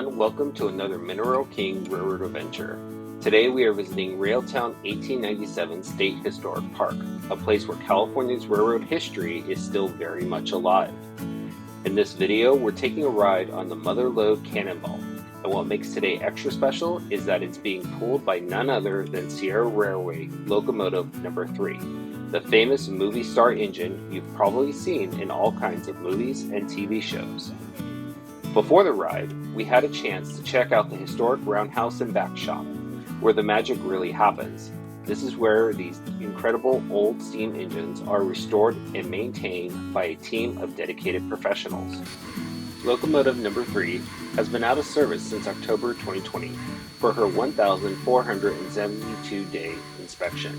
everyone, welcome to another Mineral King Railroad adventure. Today we are visiting Railtown 1897 State Historic Park, a place where California's railroad history is still very much alive. In this video, we're taking a ride on the Mother Lode Cannonball, and what makes today extra special is that it's being pulled by none other than Sierra Railway Locomotive number 3, the famous movie star engine you've probably seen in all kinds of movies and TV shows. Before the ride, we had a chance to check out the historic roundhouse and back shop, where the magic really happens. This is where these incredible old steam engines are restored and maintained by a team of dedicated professionals. Locomotive number 3 has been out of service since October 2020 for her 1,472-day inspection,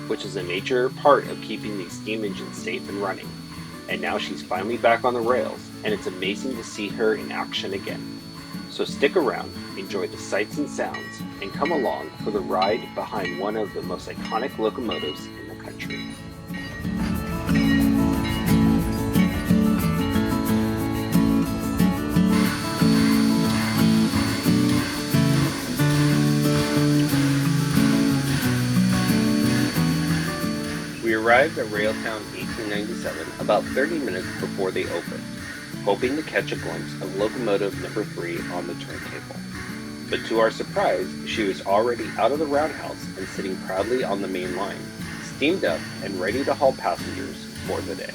which is a major part of keeping these steam engines safe and running. And now she's finally back on the rails, and it's amazing to see her in action again. So stick around, enjoy the sights and sounds, and come along for the ride behind one of the most iconic locomotives in the country. We arrived at Railtown 1897 about 30 minutes before they opened, hoping to catch a glimpse of locomotive number 3 on the turntable. But to our surprise, she was already out of the roundhouse and sitting proudly on the main line, steamed up and ready to haul passengers for the day.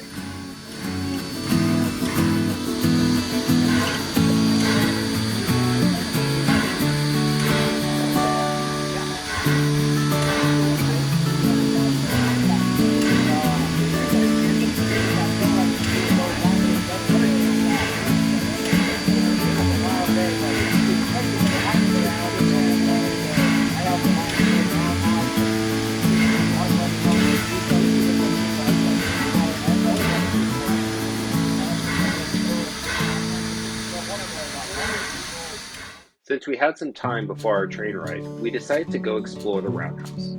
Since we had some time before our train ride, we decided to go explore the roundhouse.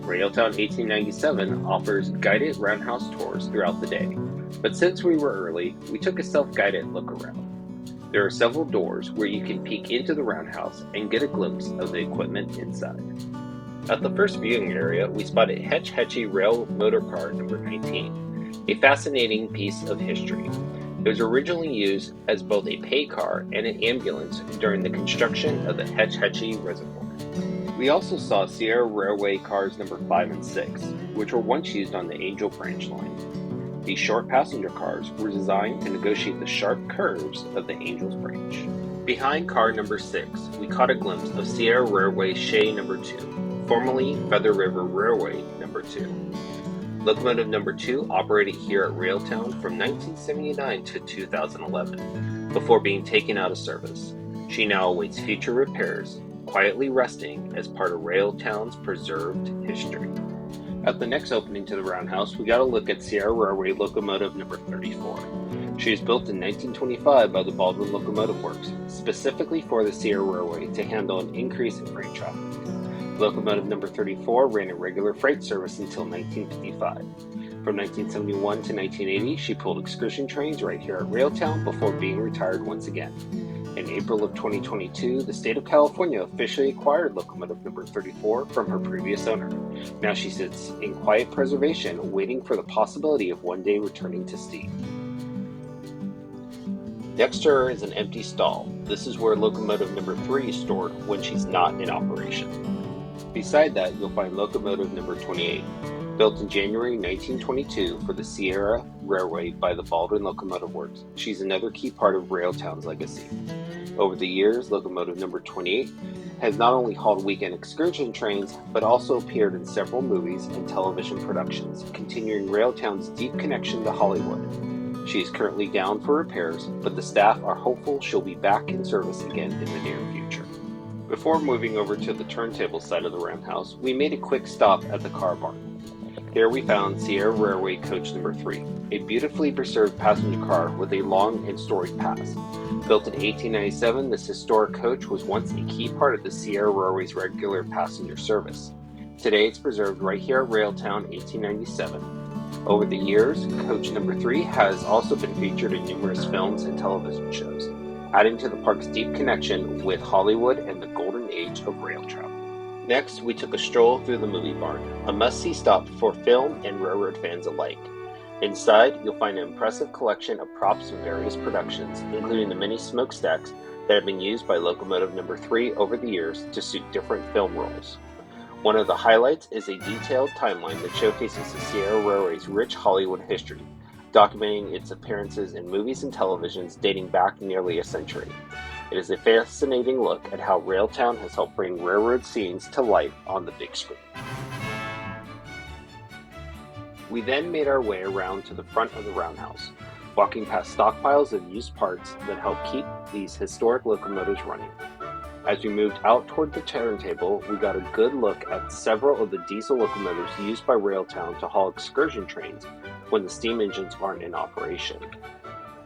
Railtown 1897 offers guided roundhouse tours throughout the day, but since we were early, we took a self-guided look around. There are several doors where you can peek into the roundhouse and get a glimpse of the equipment inside. At the first viewing area, we spotted Hetch Hetchy Rail Motor Car number 19, a fascinating piece of history. It was originally used as both a pay car and an ambulance during the construction of the Hetch Hetchy Reservoir. We also saw Sierra Railway cars number 5 and 6, which were once used on the Angel Branch line. These short passenger cars were designed to negotiate the sharp curves of the Angel's Branch. Behind car number 6, we caught a glimpse of Sierra Railway Shay number 2, formerly Feather River Railway number 2. Locomotive number 2 operated here at Railtown from 1979 to 2011, before being taken out of service. She now awaits future repairs, quietly resting as part of Railtown's preserved history. At the next opening to the roundhouse, we got a look at Sierra Railway Locomotive number 34. She was built in 1925 by the Baldwin Locomotive Works, specifically for the Sierra Railway to handle an increase in freight traffic. Locomotive number 34 ran a regular freight service until 1955. From 1971 to 1980, she pulled excursion trains right here at Railtown before being retired once again. In April of 2022, the state of California officially acquired locomotive number 34 from her previous owner. Now she sits in quiet preservation, waiting for the possibility of one day returning to steam. Next to her is an empty stall. This is where locomotive number 3 is stored when she's not in operation. Beside that, you'll find locomotive number 28, built in January 1922 for the Sierra Railway by the Baldwin Locomotive Works. She's another key part of Railtown's legacy. Over the years, locomotive number 28 has not only hauled weekend excursion trains, but also appeared in several movies and television productions, continuing Railtown's deep connection to Hollywood. She is currently down for repairs, but the staff are hopeful she'll be back in service again in the near future. Before moving over to the turntable side of the roundhouse, we made a quick stop at the car barn. Here we found Sierra Railway Coach number 3, a beautifully preserved passenger car with a long and storied past. Built in 1897, this historic coach was once a key part of the Sierra Railway's regular passenger service. Today it's preserved right here at Railtown 1897. Over the years, Coach number 3 has also been featured in numerous films and television shows. adding to the park's deep connection with Hollywood and the golden age of rail travel. Next, we took a stroll through the movie barn, a must-see stop for film and railroad fans alike. Inside, you'll find an impressive collection of props from various productions, including the many smokestacks that have been used by Locomotive Number 3 over the years to suit different film roles. One of the highlights is a detailed timeline that showcases the Sierra Railway's rich Hollywood history, documenting its appearances in movies and televisions dating back nearly a century. It is a fascinating look at how Railtown has helped bring railroad scenes to life on the big screen. We then made our way around to the front of the roundhouse, walking past stockpiles of used parts that help keep these historic locomotives running. As we moved out toward the turntable, we got a good look at several of the diesel locomotives used by Railtown to haul excursion trains when the steam engines aren't in operation.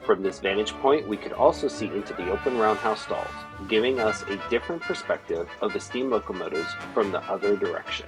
From this vantage point, we could also see into the open roundhouse stalls, giving us a different perspective of the steam locomotives from the other direction.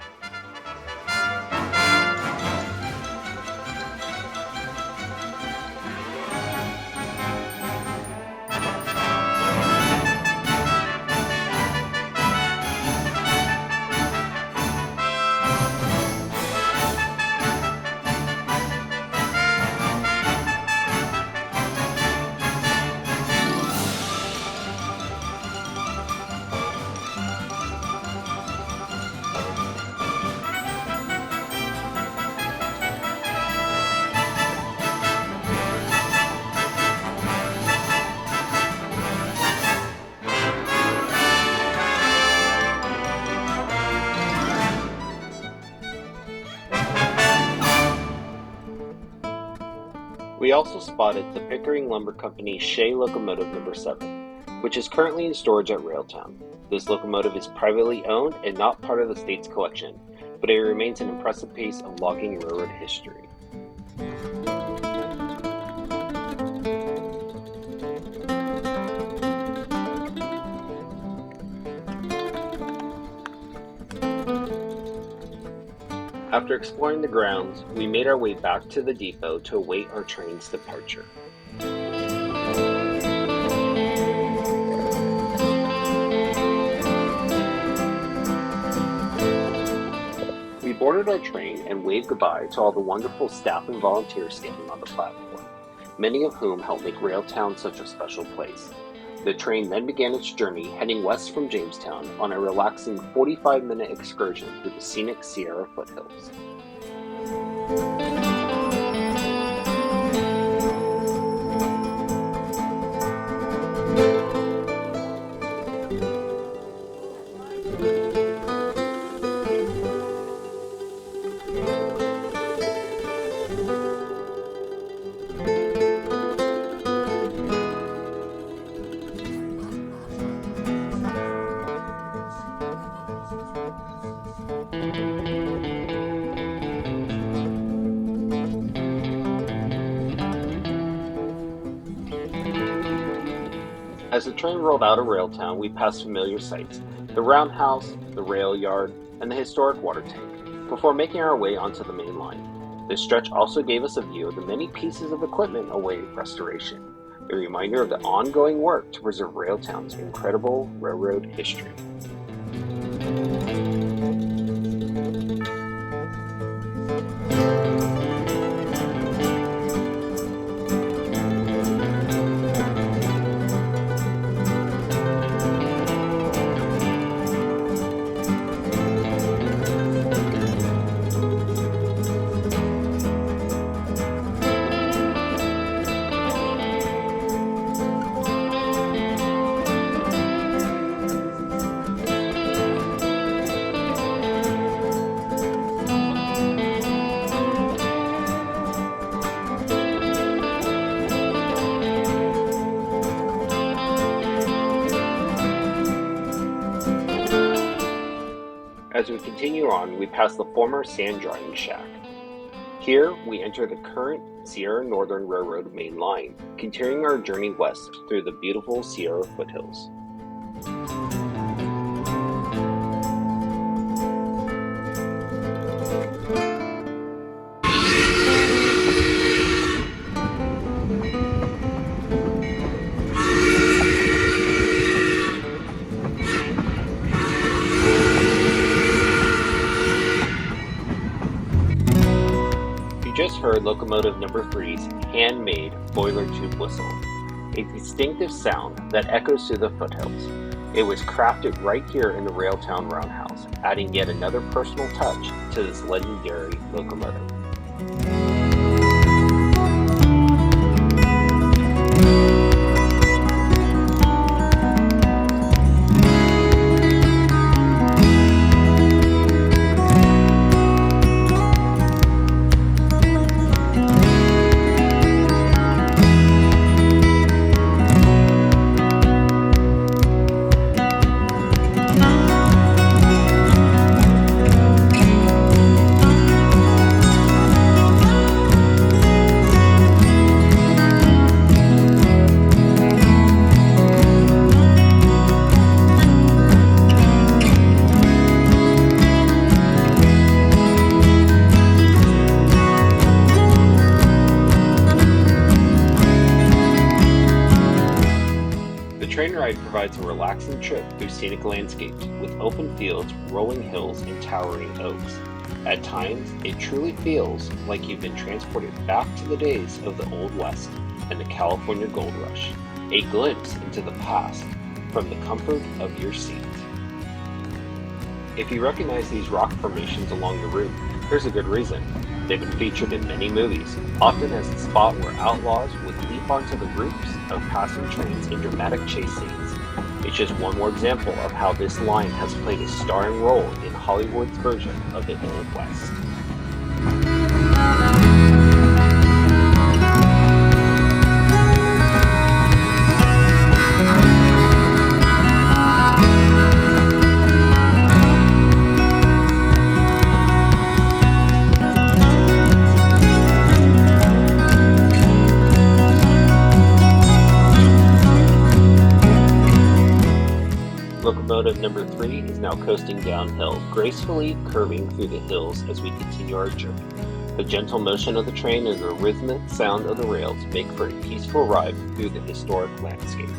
We also spotted the Pickering Lumber Company Shea Locomotive Number 7, which is currently in storage at Railtown. This locomotive is privately owned and not part of the state's collection, but it remains an impressive piece of logging railroad history. After exploring the grounds, we made our way back to the depot to await our train's departure. We boarded our train and waved goodbye to all the wonderful staff and volunteers standing on the platform, many of whom helped make Railtown such a special place. The train then began its journey heading west from Jamestown on a relaxing 45-minute excursion through the scenic Sierra foothills. As the train rolled out of Railtown, we passed familiar sights, the roundhouse, the rail yard, and the historic water tank, before making our way onto the main line. This stretch also gave us a view of the many pieces of equipment awaiting restoration, a reminder of the ongoing work to preserve Railtown's incredible railroad history. As we continue on, we pass the former sand drying shack. Here, we enter the current Sierra Northern Railroad main line, continuing our journey west through the beautiful Sierra foothills. You just heard locomotive number 3's handmade boiler tube whistle, a distinctive sound that echoes through the foothills. It was crafted right here in the Railtown roundhouse, adding yet another personal touch to this legendary locomotive. The train ride provides a relaxing trip through scenic landscapes with open fields, rolling hills, and towering oaks. At times, it truly feels like you've been transported back to the days of the Old West and the California Gold Rush, a glimpse into the past from the comfort of your seat. If you recognize these rock formations along the route, there's a good reason. They've been featured in many movies, often as the spot where outlaws would leap onto the roofs of passing trains in dramatic chase scenes. It's just one more example of how this line has played a starring role in Hollywood's version of the Old West. Locomotive number 3 is now coasting downhill, gracefully curving through the hills as we continue our journey. The gentle motion of the train and the rhythmic sound of the rails make for a peaceful ride through the historic landscape.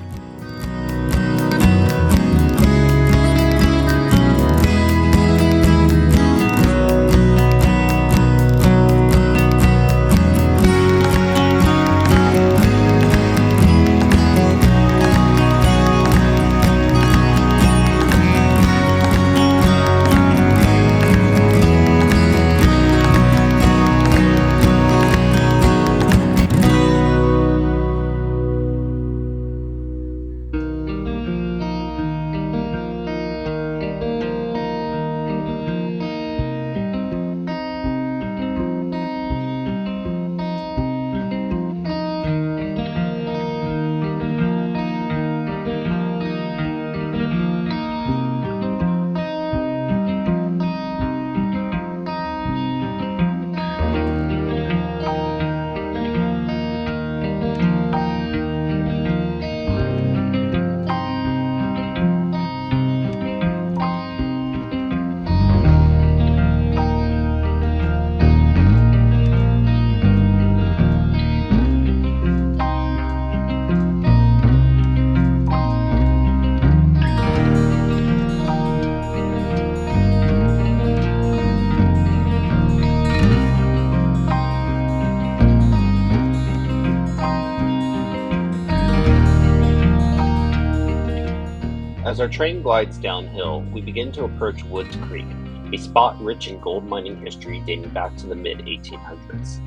As our train glides downhill, we begin to approach Woods Creek, a spot rich in gold mining history dating back to the mid-1800s.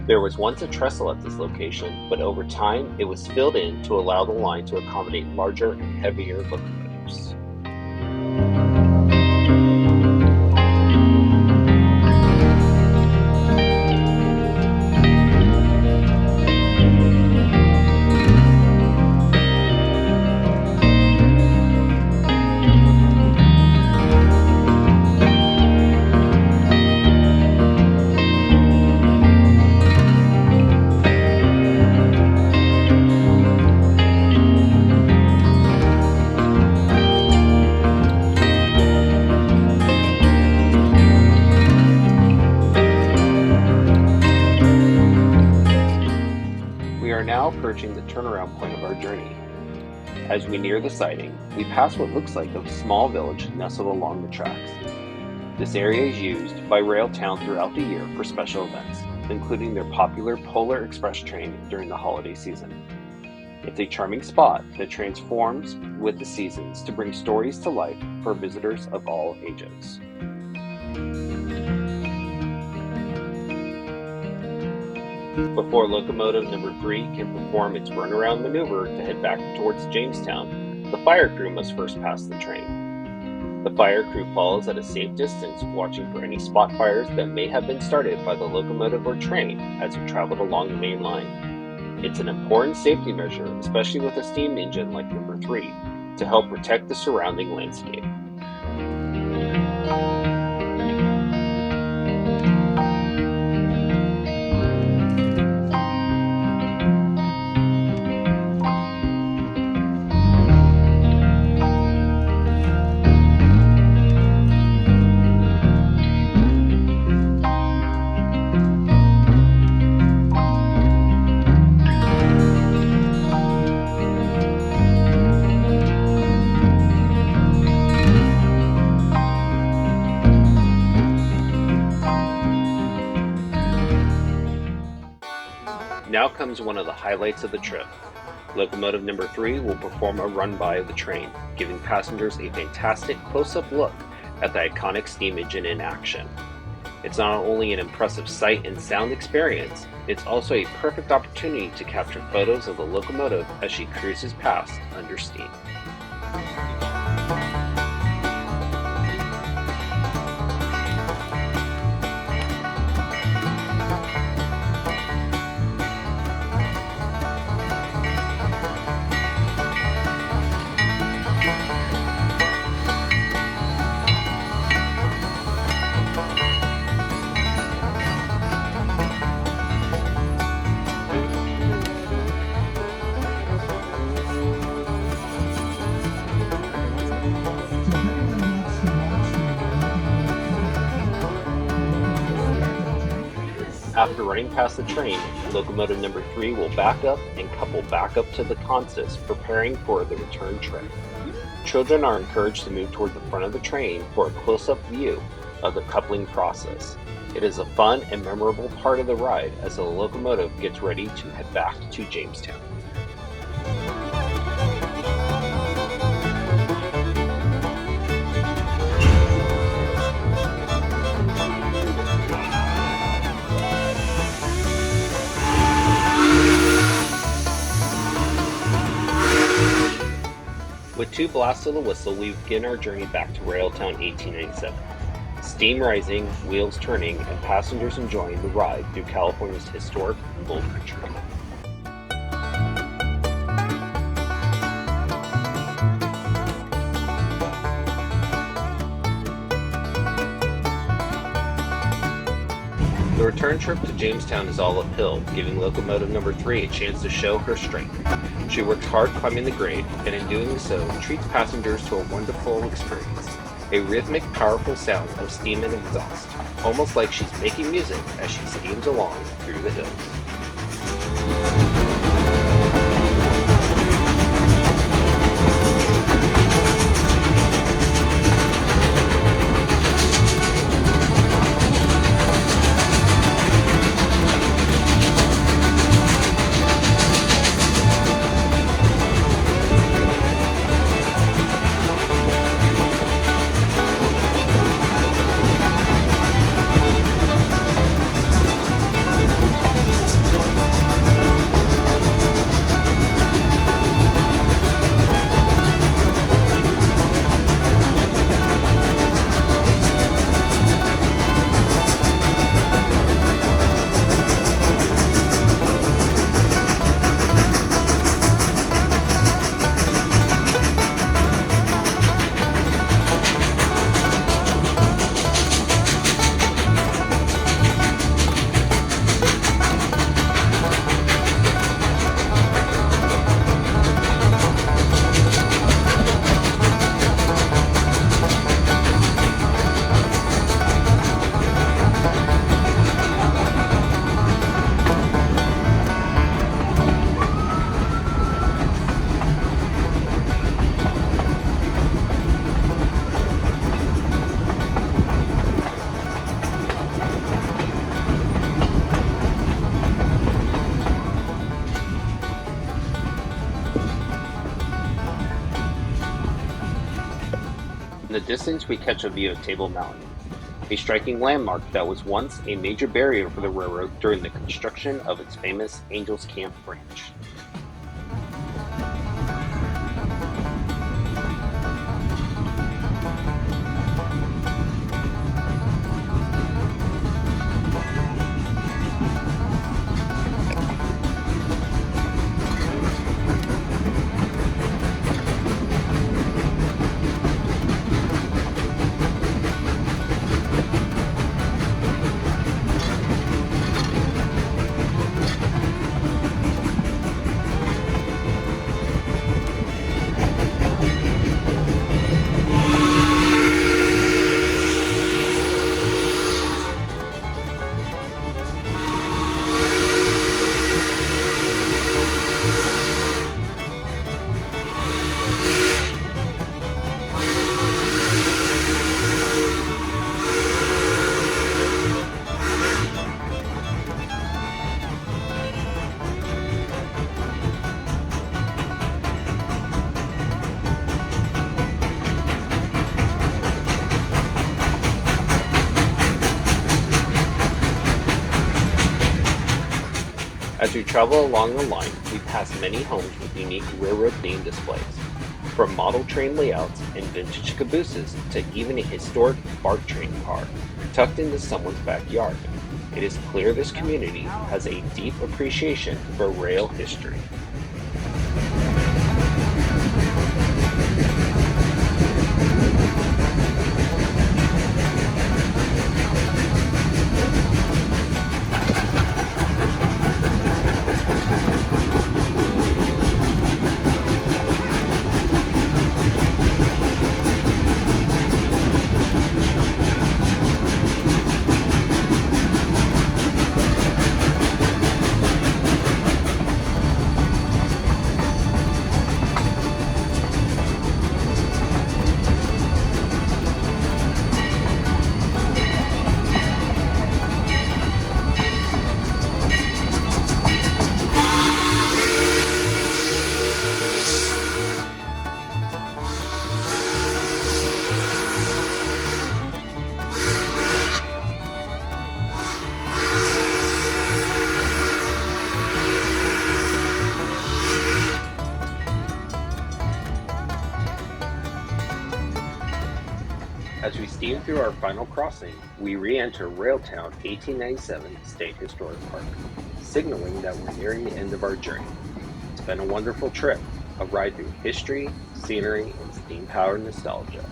There was once a trestle at this location, but over time it was filled in to allow the line to accommodate larger and heavier locomotives. Now approaching the turnaround point of our journey. As we near the siding, we pass what looks like a small village nestled along the tracks. This area is used by Railtown throughout the year for special events, including their popular Polar Express train during the holiday season. It's a charming spot that transforms with the seasons to bring stories to life for visitors of all ages. Before locomotive number 3 can perform its runaround maneuver to head back towards Jamestown, the fire crew must first pass the train. The fire crew follows at a safe distance, watching for any spot fires that may have been started by the locomotive or train as it traveled along the main line. It's an important safety measure, especially with a steam engine like number 3, to help protect the surrounding landscape. Now comes one of the highlights of the trip. Locomotive number 3 will perform a run-by of the train, giving passengers a fantastic close-up look at the iconic steam engine in action. It's not only an impressive sight and sound experience, it's also a perfect opportunity to capture photos of the locomotive as she cruises past under steam. After running past the train, locomotive number 3 will back up and couple back up to the consist, preparing for the return trip. Children are encouraged to move toward the front of the train for a close-up view of the coupling process. It is a fun and memorable part of the ride as the locomotive gets ready to head back to Jamestown. With 2 blasts of the whistle, we begin our journey back to Railtown 1897. Steam rising, wheels turning, and passengers enjoying the ride through California's historic Gold Country. The return trip to Jamestown is all uphill, giving locomotive number 3 a chance to show her strength. She works hard climbing the grade, and in doing so, treats passengers to a wonderful experience. A rhythmic, powerful sound of steam and exhaust, almost like she's making music as she steams along through the hills. distance, we catch a view of Table Mountain, a striking landmark that was once a major barrier for the railroad during the construction of its famous Angels Camp branch. As we travel along the line, we pass many homes with unique railroad-themed displays, from model train layouts and vintage cabooses to even a historic BART train car tucked into someone's backyard. It is clear this community has a deep appreciation for rail history. As we steam through our final crossing, we re-enter Railtown 1897 State Historic Park, signaling that we're nearing the end of our journey. It's been a wonderful trip, a ride through history, scenery, and steam-powered nostalgia.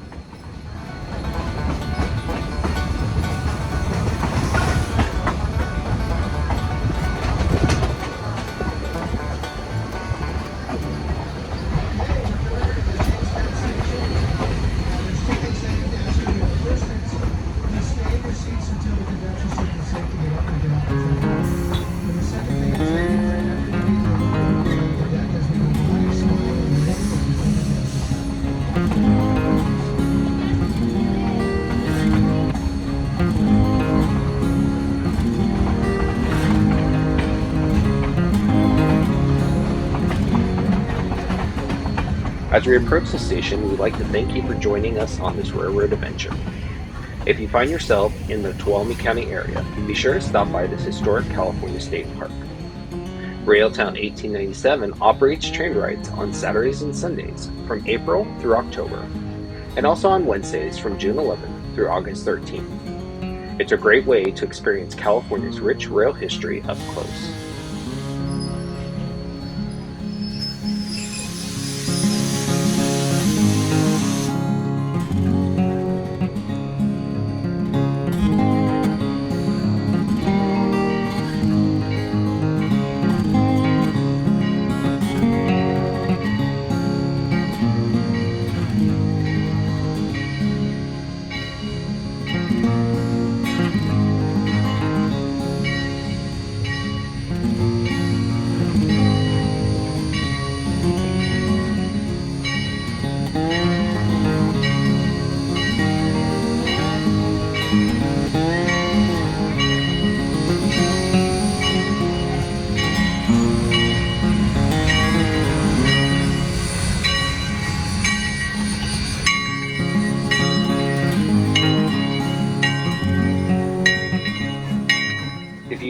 As we approach the station, we'd like to thank you for joining us on this railroad adventure. If you find yourself in the Tuolumne County area, be sure to stop by this historic California State Park. Railtown 1897 operates train rides on Saturdays and Sundays from April through October, and also on Wednesdays from June 11th through August 13th. It's a great way to experience California's rich rail history up close.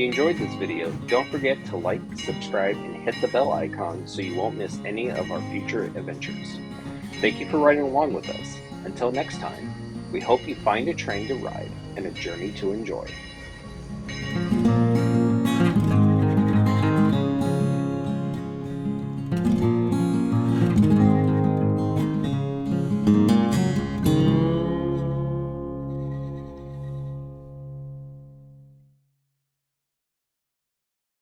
you enjoyed this video, don't forget to like, subscribe, and hit the bell icon so you won't miss any of our future adventures. Thank you for riding along with us. Until next time, we hope you find a train to ride and a journey to enjoy.